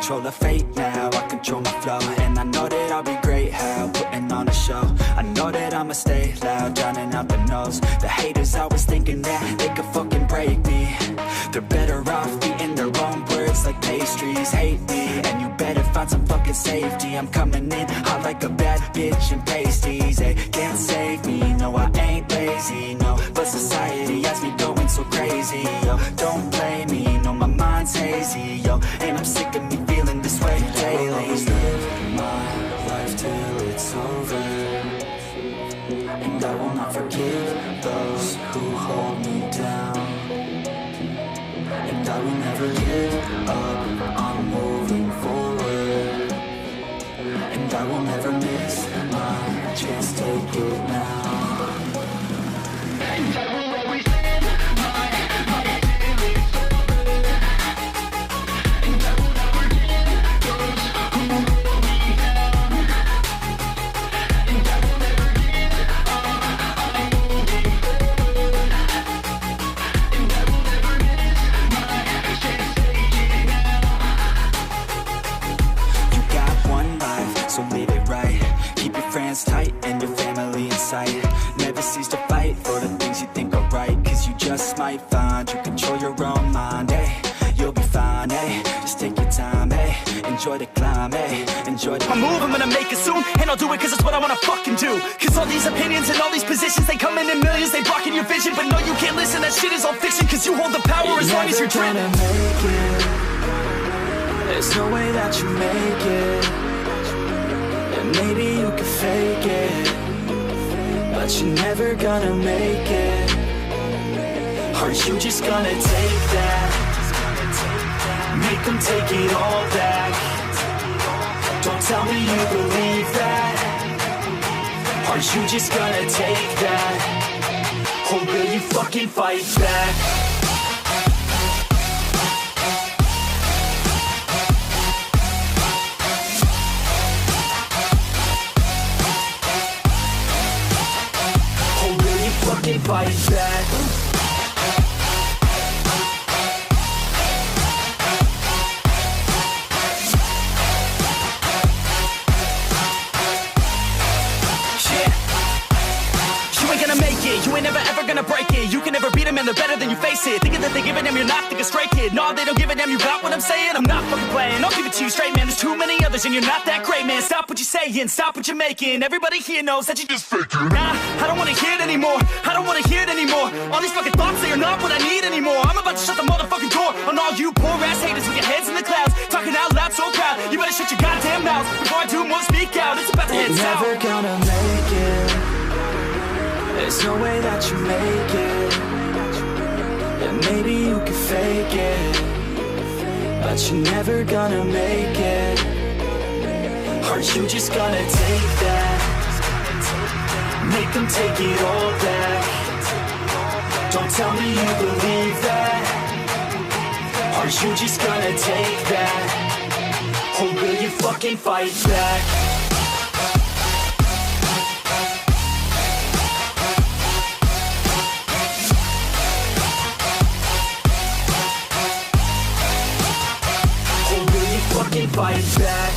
control of fate now, I control my flow. And I know that I'll be great, how, putting on a show. I know that I'ma stay loud, drowning out the noise. The haters always thinking that they could fucking break me. They're better off eating their own words like pastries. Hate me, and you better find some fucking safety. I'm coming in hot like a bad bitch in pasties. They can't save me, no I ain't lazy, no. But society has me going so crazy, yo. Don't blame me, no my mind's hazy, yo. And I'm sick of me feeling this way daily. I'll always live my life till it's over, and I will not forgive those who hold me down. And I will never give up, I'm moving forward. And I will never miss my chance, take it now. And I will always live my life till it's over, and I will never give those who hold me down. And I will never give up, I'm moving forward. And I will never miss my chance, take it now. You got one life, so live it right. Keep your friends tight and your family in sight. Never cease to fight for the things you think are right, cause you just might find you control your own mind, eh? You'll be fine, eh? Just take your time, eh? Enjoy the climb, eh? Enjoy the... I move, I'm gonna make it soon, and I'll do it cause it's what I wanna fucking do. Cause all these opinions and all these positions, they come in millions, they blocking your vision. But no, you can't listen, that shit is all fiction, cause you hold the power as long as you're dreaming. Make it. There's no way that you make it. And maybe you can fake it, but you're never gonna make it. Aren't you just gonna take that? Make them take it all back. Don't tell me you believe that. Aren't you just gonna take that? Or will you fucking fight back? Fight back. Yeah. You ain't gonna make it, you ain't never ever gonna break it. You can never beat them and they're better than you, face it. Thinking that they give a damn, you're not thinking straight, kid. No, they don't give a damn, you got what I'm saying? I'm not fucking playing, I'll give it to you straight, man. There's too many others and you're not that great, man. Stop what you're saying, stop what you're making. Everybody here knows that you just faking. Nah, I don't wanna hear it anymore, I don't wanna hear it anymore. All these fucking thoughts, they are not what I need anymore. I'm about to shut the motherfucking door on all you poor ass haters with your heads in the clouds, talking out loud so proud. You better shut your goddamn mouth before I do more, speak out. It's about to head south. You're never gonna make it. There's no way that you make it. And maybe you can fake it, but you're never gonna make it. Aren't you just gonna take that? Make them take it all back. Don't tell me you believe that. Aren't you just gonna take that? Or will you fucking fight back? Fight back.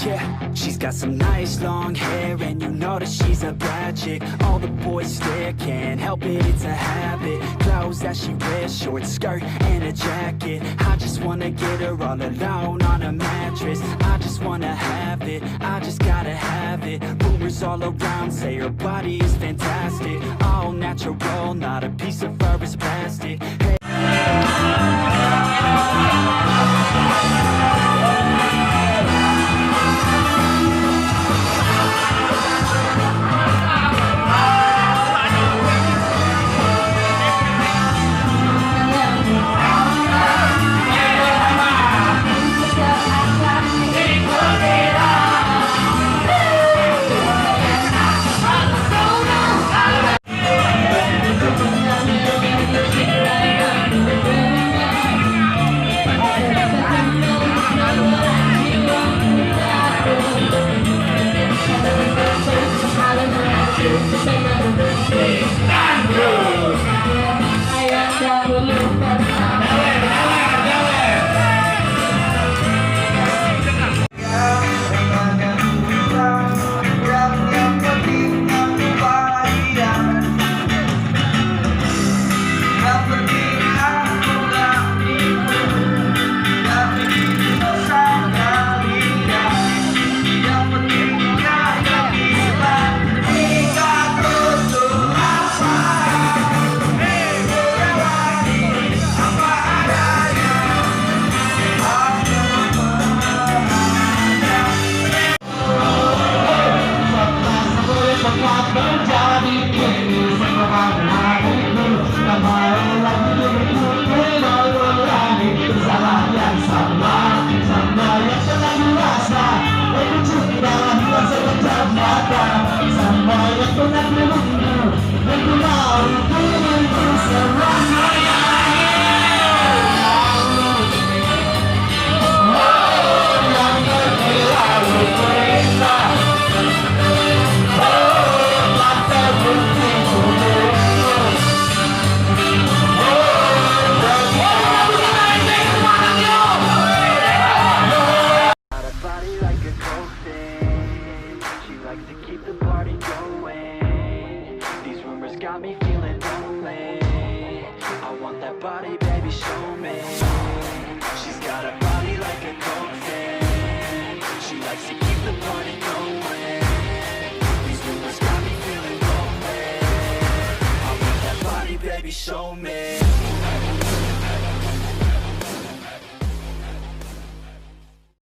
Yeah, she's got some nice long hair, and you know that she's a bad chick. All the boys stare, can't help it, it's a habit. Clothes that she wears, short skirt and a jacket. I just wanna get her all alone on a mattress. I just wanna have it, I just gotta have it. Rumors all around say her body is fantastic, all natural, not a piece of fur is plastic. Hey.